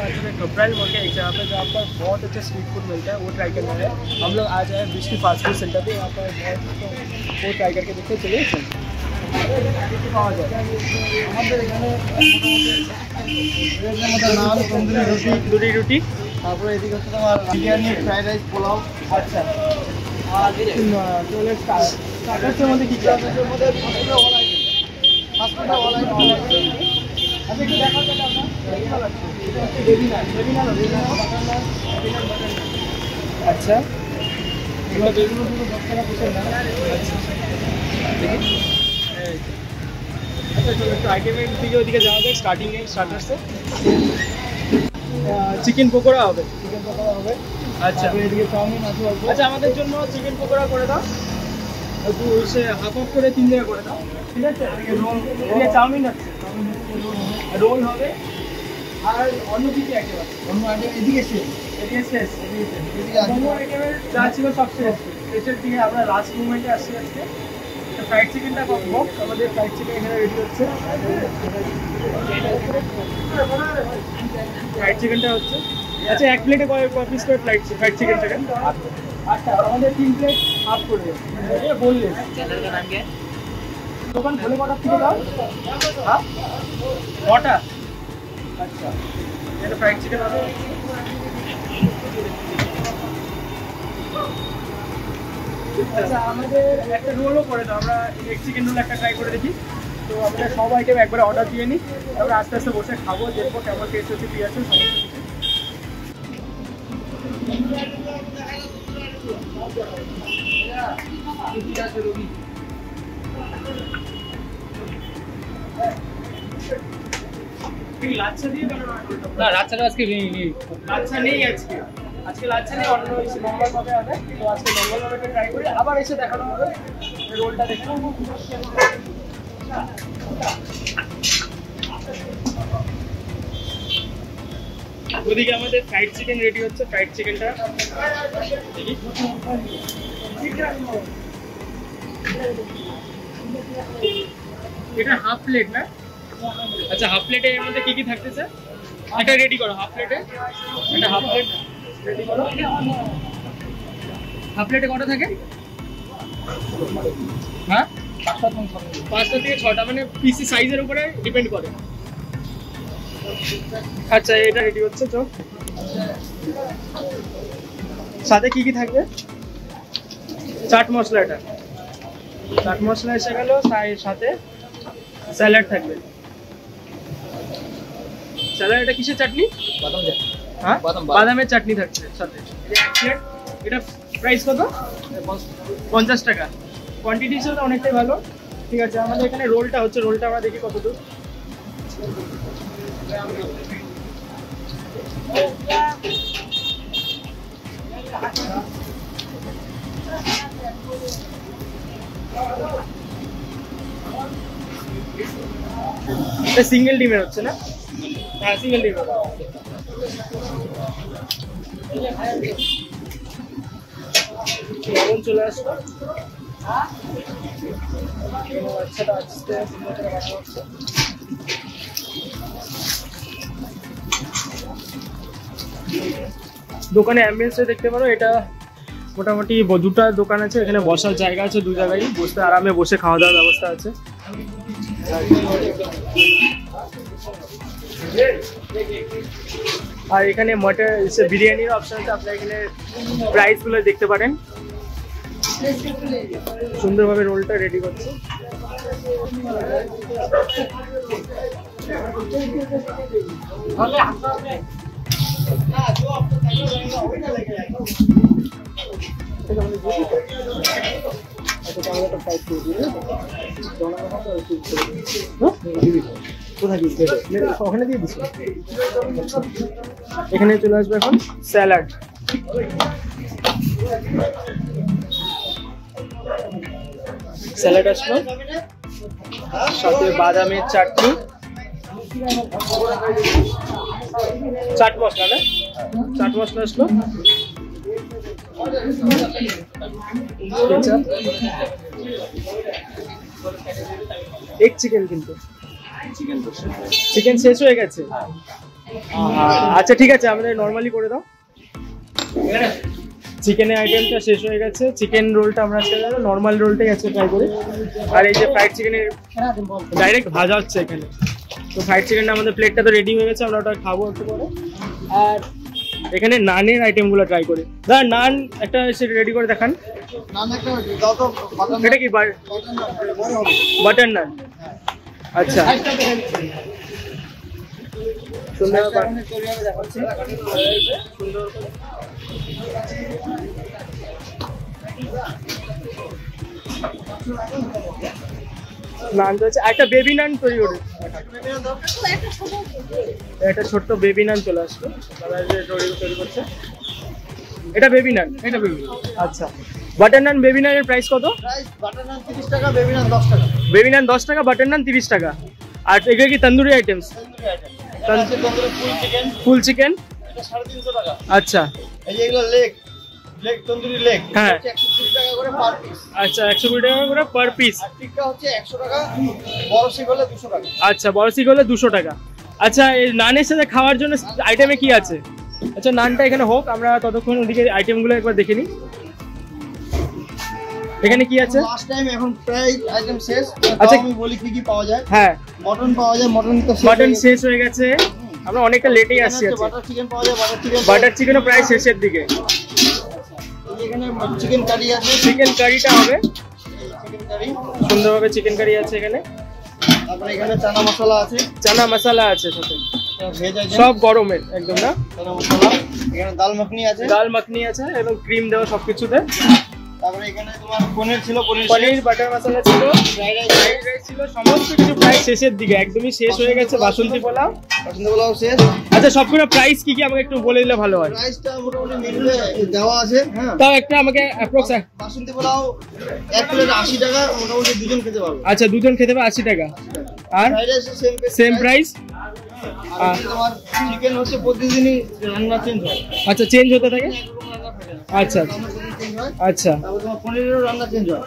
आ चुके हैं कपराइल मॉल के एक जगह पे जहाँ पर बहुत अच्छा स्ट्रीट फूड मिलता है, वो ट्राई करना है। हम लोग आ जाए बृष्टि फास्ट फूड सेंटर पे, यहाँ पर बहुत वो ट्राई करके देखते चलिए। पाওয়া যায় আমাদের এখানে নান, তন্দুরি রুটি রুটি, তারপরে এদিকে হচ্ছে তোমার বিরিয়ানি, ফ্রাইড রাইস, পোলাও। আচ্ছা, আর চলে স্টার্টার্সের মধ্যে কী কী আছে? এর মধ্যে ফাস্টফুডটা অনলাইন আচ্ছা, একটু দেখা যাবে আপনার বেবি নান আচ্ছা, এগুলো বেবিগুলো শুধু 10 টাকা পিসের না। আচ্ছা দেখি, अच्छा चलो तो आइटेमेর দিকে ওদিকে যাওয়া যাক। স্টার্টার্সে চিকেন পকোড়া হবে, আচ্ছা এদিকে চাউমিন আছে। আচ্ছা আমাদের জন্য চিকেন পকোড়া করে দাও, একটু সে হাফ অফ করে 3 জায়গা করে দাও, ঠিক আছে? রোল, এদিকে চাউমিন আছে, রোল হবে। আর অন্য কিছু আইটেম আছে, অন্য আইটেম এদিকে শেষ, অন্য আইটেমের যা ছিল সব শেষ। শেষের দিকে আমরা লাস্ট মুভমেন্টে আসছি আজকে। ফ্রাইড চিকেনটা করবো, আমাদের ফ্রাইড চিকেন এখানে রেডি হচ্ছে। ফ্রাইড চিকেনটা হচ্ছে, আচ্ছা 1 প্লেটে কয় পিস করে ফ্রাইড চিকেনটাকে? আচ্ছা আমাদের 3 প্লেট হাফ করে বললে দোকান খোলে কটার থেকে দাও? হ্যাঁ 9টা। আচ্ছা এটা ফ্রাইড চিকেন হবে। আচ্ছা আমাদের একটা রোলও করে দাও, আমরা এগ চিকেন রোল একটা ট্রাই করে দেখি। তো আমরা সব আইটেম একবারে অর্ডার দিয়ে নিই, তারপরে আস্তে আস্তে বসে খাবো, দেখবো কেমন টেস্ট হচ্ছে, কী আছে সমস্ত কিছু। লাচ্ছা দিয়ে না, লাচ্ছাটা আজকে লাচ্ছা নেই, আজকে লাচ্ছা নেই, অন্য মঙ্গলভাবে হবে। তো আজকে মঙ্গলভাবে ট্রাই করি, আবার এসে দেখানো হবে রোলটা দেখে। ওদিকে আমাদের ফ্রাইড চিকেন রেডি হচ্ছে, ফ্রাইড চিকেনটা দেখি। এটা হাফ প্লেট না? আচ্ছা হাফ প্লেটে এর মধ্যে কি কি থাকতেছে এটা রেডি করো। হাফ প্লেটে এটা হাফ প্লেট রেডি করো। হাফ প্লেটে কটা থাকে? হ্যাঁ 5টা থেকে 6টা, মানে পিসি সাইজের উপরে ডিপেন্ড করে। আচ্ছা এটা রেডি হচ্ছে। তো সাথে কি কি থাকবে? চাট মশলা, এটা চাট মশলা এসে গেল, সাথে স্যালাড থাকবে। স্যালাড এটা কিসের চাটনি? হ্যাঁ বাদামের চাটনি থাকছে সাথে। এটা প্রাইস কত? 50 টাকা। কোয়ান্টিটি হিসেবে অনেকটাই ভালো। ঠিক আছে আমাদের এখানে রোলটা হচ্ছে, রোলটা আমরা দেখি কত দূর। সিঙ্গেল ডিমের হচ্ছে না? হ্যাঁ সিঙ্গেল ডিমের। লবণ চলে আসলো। আচ্ছা আস্তে সুন্দর করে বানানো হচ্ছে। দোকানে অ্যাম্বিয়েন্সটা দেখতে পারো, এটা মোটামুটি 2টা দোকান আছে, এখানে বসার জায়গা আছে, 2 জায়গায় বসতে আরামে বসে খাওয়া দাওয়ার ব্যবস্থা আছে। আর এখানে মটন বিরিয়ানির অপশন আছে, আপনারা এখানে প্রাইসগুলো দেখতে পারেন। সুন্দরভাবে রোলটা রেডি করছে। ওখানে দিয়ে দিচ্ছি। এখানে চলে আসবে এখন স্যালাড। স্যালাড আসলো, সাথে বাদামের চাটনি, চাট মশলা না, চাট মশলা আসলো, এগ চিকেন। কিন্তু চিকেন শেষ হয়ে গেছে। আচ্ছা ঠিক আছে, আমাদের নর্মালি করে দাও। চিকেনের আইটেমটা শেষ হয়ে গেছে, চিকেন রোলটা আমরা আজকে নর্মাল রোলটাই আছে ট্রাই করি। আর এই যে ফ্রাইড চিকেনের ডাইরেক্ট ভাজা হচ্ছে এখানে। তো ফ্রাইড চিকেনটা আমাদের প্লেটটা তো রেডি হয়ে গেছে, আমরা ওটা খাবো একটু পরে। আর এখানে নানের আইটেমগুলো ট্রাই করি। দাদা নান একটা সেটা রেডি করে দেখান। এটা কি বাটার নান? আচ্ছা সুন্দর নান তো আছে, একটা বেবি নান তৈরি করে, একটা ছোট্ট বেবি নান চলে আসলো দাদা তৈরি করছে। এটা বেবি নান, এটা বেবি। আচ্ছা বাটার নান বেবি নানের প্রাইস কত? বাটার নান 30 টাকা, বেবি নান 10 টাকা। বেবি নান 10 টাকা, বাটার নান 30 টাকা। আর এগুলো কি তন্দুরি আইটেমস? ফুল চিকেন এটা 350 টাকা। আচ্ছা এই যে এগুলো লেগ তন্দুরি লেগ, হ্যাঁ 120 টাকা করে পার পিস। আচ্ছা 120 টাকা করে পার পিস। আর টিক্কা হচ্ছে 100 টাকা, বড় শিক হলে 200 টাকা। আচ্ছা বড় শিক হলে 200 টাকা। আচ্ছা এই নানের সাথে খাওয়ার জন্য আইটেমে কি আছে? আচ্ছা নানটা এখানে হোক, আমরা ততক্ষণ ওদিকে আইটেমগুলো একবার দেখে নিই। এখানে কি আছে? লাস্ট টাইম এখন প্রায় আইটেম শেষ। আচ্ছা আমি বলি কি কি পাওয়া যায়। হ্যাঁ মটন পাওয়া যায়, মটন তো মটন শেষ হয়ে গেছে, আমরা অনেকটা লেটেই আসছি। বাটার চিকেন পাওয়া যায়, বাটার চিকেনও প্রায় শেষের দিকে। এখানে চিকেন কারি আছে, চিকেন কারিটা হবে চিকেন কারি সুন্দরভাবে, চিকেন কারি আছে এখানে। তারপরে এখানে চানা মশলা আছে, চানা মশলা আছে সাথে, ভেজ আইটেম সব গরমের একদম না। চানা মশলা, এখানে ডাল মাখনি আছে, ডাল মাখনি আছে এবং ক্রিম দেওয়া সবকিছুতে। তারপরে এখানে তোমার পনির ছিল, পনির বাটার মশলা ছিল, ফ্রাইড রাইস ছিল, সমস্ত কিছু প্রায় শেষের দিকে, একদমই শেষ হয়ে গেছে। বাসন্তী পোলাও শেষ। আচ্ছা সবগুলো প্রাইস কি কি আমাকে একটু বলে দিলে ভালো হয়। প্রাইসটা মোটামুটি মিডিলে দেওয়া আছে। হ্যাঁ তাও একটা আমাকে অ্যাপ্রক্স। বাসন্তী পোলাও এক প্লেট 80 টাকা, মোটামুটি দুজন খেতে পারবে। আচ্ছা দুজন খেতে পারবে 80 টাকা। আর ফ্রাইড রাইস সেম প্রাইস। আর তোমার চিকেন হচ্ছে প্রতিদিনই রান্না চেঞ্জ হয়। আচ্ছা চেঞ্জ হতে থাকে। আচ্ছা আচ্ছা তারপর তোমার পনিরেরও রান্না চেঞ্জ হয়।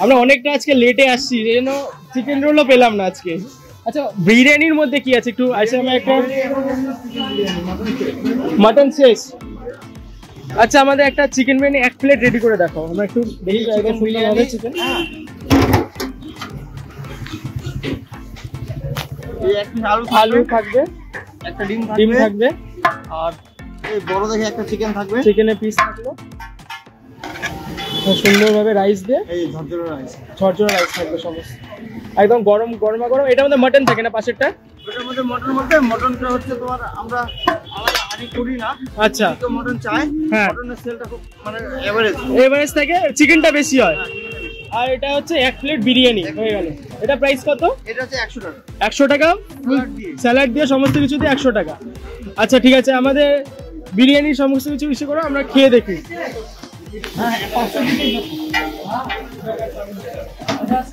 আমরা অনেকটা আজকে লেটে আসছি, এই জন্য চিকেন রোলও পেলাম না আজকে। আচ্ছা বিরিয়ানির মধ্যে কি আছে একটু? আচ্ছা আমরা একটা মাটন শেষ। আচ্ছা আমাদের একটা চিকেন বিরিয়ানি এক প্লেট রেডি করে দেখাও, আমরা একটু দেখি একদম সুন্দরভাবে চিকেন। এই এক পিস আলু থাকবে, একটা ডিম থাকবে, আর এই বড় দেখে একটা চিকেন থাকবে, চিকেনের পিস থাকলো সুন্দরভাবে, রাইস দিয়ে এই ঝরঝরে রাইস, ঝরঝরে রাইস থাকবে সমস্ত একদম গরম গরমা গরম। এটার মধ্যে মাটন থাকে না পাশেরটা? ওটার মধ্যে মটনটা হচ্ছে তোমার আমরা আনি করি না। আচ্ছা তো মটন চাই, হ্যাঁ মটনের সেলটা খুব মানে এভারেজ থাকে, চিকেনটা বেশি হয়। আর এটা হচ্ছে এক প্লেট বিরিয়ানি হয়ে গেল। এটা প্রাইস কত? এটা হচ্ছে 100 টাকা। 100 টাকা স্যালাড দিয়ে সমস্ত কিছু দিয়ে 100 টাকা। আচ্ছা ঠিক আছে, আমাদের বিরিয়ানি সমস্ত কিছু ইস্যু করো, আমরা খেয়ে দেখি।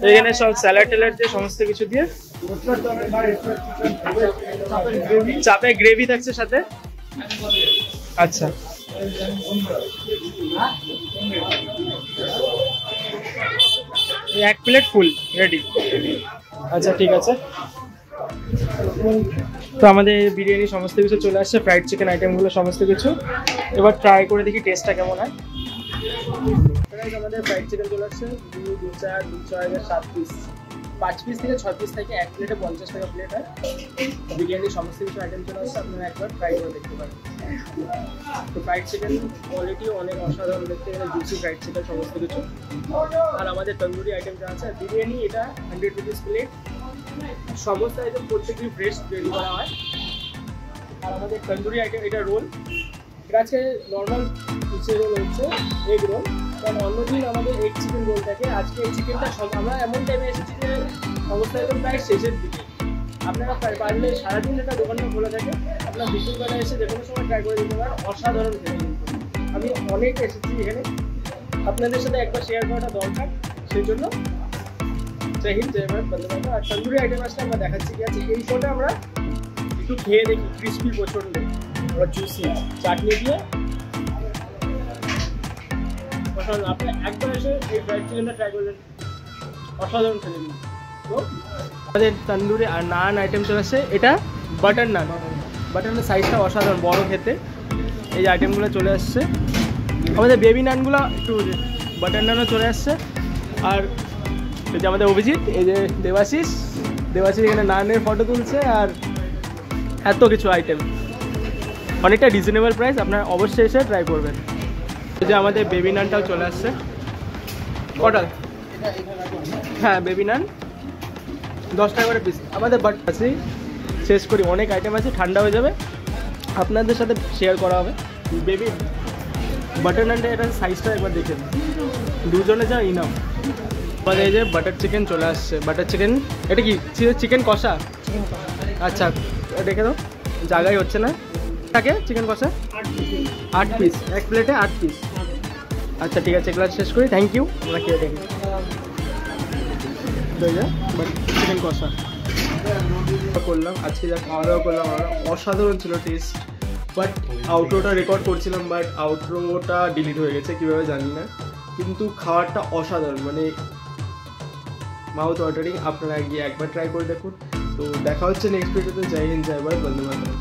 এখানে সব স্যালাড ট্যালাড দিয়ে সমস্ত কিছু দিয়ে, চাপে গ্রেভি থাকছে সাথে। আচ্ছা এক প্লেট ফুল রেডি। আচ্ছা ঠিক আছে, তো আমাদের বিরিয়ানি সমস্ত কিছু চলে আসছে, ফ্রাইড চিকেন আইটেমগুলো সমস্ত কিছু। এবার ট্রাই করে দেখি টেস্টটা কেমন হয়। আমাদের ফ্রাইড চিকেন চলে আসছে 2, 2, 4, 2, 6, 7 পিস, 5 পিস থেকে 6 পিস থেকে এক প্লেটে 50 টাকা প্লেট হয়। বিরিয়ানির সমস্ত কিছু আইটেম চলে আসছে, আপনারা একবার ট্রাই করে দেখতে পারেন। তো ফ্রাইড চিকেন কোয়ালিটিও অনেক অসাধারণ দেখতে, গেলে জুসি ফ্রাইড চিকেন সমস্ত কিছু। আর আমাদের তন্দুরি আইটেম যা আছে, বিরিয়ানি এটা 100 রুপিস প্লেট, সমস্ত আইটেম প্রত্যেকদিন ফ্রেশ রেডি করা হয়। আর আমাদের তন্দুরি আইটেম এটা রোল, এটা আজকে নর্মাল রোল হচ্ছে এগ রোল, কারণ অন্যদিন আমাদের এগ চিকেন রোল থাকে। আজকে এই চিকেনটা আমরা এমন টাইমে এসেছি যে অবস্থা একদম প্রায় শেষের দিকে। আপনারা পারলে সারাদিন এটা দোকানটা খোলা থাকে, আপনারা বিকেলবেলা এসে যে কোনো সময় ট্রাই করে দিতে পারেন, অসাধারণ খেতে। আমি অনেক এসেছি এখানে, আপনাদের সাথে একবার শেয়ার করাটা দরকার, সেই জন্য জয় হিন্দ জয় ভারত বন্দে মাতরম। আর তন্দুরি আইটেম আসলে আমরা দেখাচ্ছি কি আছে, এই ফোনটা আমরা একটু খেয়ে দেখি, ক্রিস্পি প্রচন্ড, ওরা জুসি চাটনি দিয়ে অসাধারণ। আপনি একবার এসে এই ফ্রাইড চিকেনটা ট্রাই করবেন, অসাধারণ খেতে দিন। তো আমাদের তন্দুরি আর নান আইটেম চলে আসছে, এটা বাটার নান। বাটার নানের সাইজটা অসাধারণ বড় খেতে। এই যে আইটেমগুলো চলে আসছে, আমাদের বেবি নানগুলো একটু বাটার নানও চলে আসছে। আর এই যে আমাদের অভিজিৎ, এই যে দেবাশিস এখানে নানের ফটো তুলছে, আর এত কিছু আইটেম, অনেকটা রিজনেবল প্রাইস, আপনারা অবশ্যই এসে ট্রাই করবেন। এই যে আমাদের বেবি নানটাও চলে আসছে। কটা? হ্যাঁ বেবি নান 10 টাকা করে পিস। আমাদের বাট আছে, শেষ করি, অনেক আইটেম আছে, ঠান্ডা হয়ে যাবে, আপনাদের সাথে শেয়ার করা হবে। বেবি বাটার নানটা এটা সাইজটা একবার দেখে নিন, দুজনে যা ইনাম। আমাদের এই যে বাটার চিকেন চলে আসছে। বাটার চিকেন এটা কি চিকেন কষা? আচ্ছা দেখে দাও, জায়গায় হচ্ছে না। থাকে চিকেন কষা 8 পিস, এক প্লেটে 8 পিস। আচ্ছা ঠিক আছে, এগুলো শেষ করি, থ্যাংক ইউ। আমরা খেয়ে দেখি চিকেন কষা করলাম আজকে, যা খাওয়া দাওয়া করলাম আমরা, অসাধারণ ছিল টেস্ট। বাট আউটরোটা রেকর্ড করছিলাম, বাট আউটরোটা ডিলিট হয়ে গেছে কীভাবে জানি না, কিন্তু খাবারটা অসাধারণ, মানে মাউথ ওয়াটারিং। আপনারা গিয়ে একবার ট্রাই করে দেখুন। তো দেখা হচ্ছে নেক্সট ভিডিওতে। জয় হিন্দ, জয় ভারত, বন্দে মাতরম।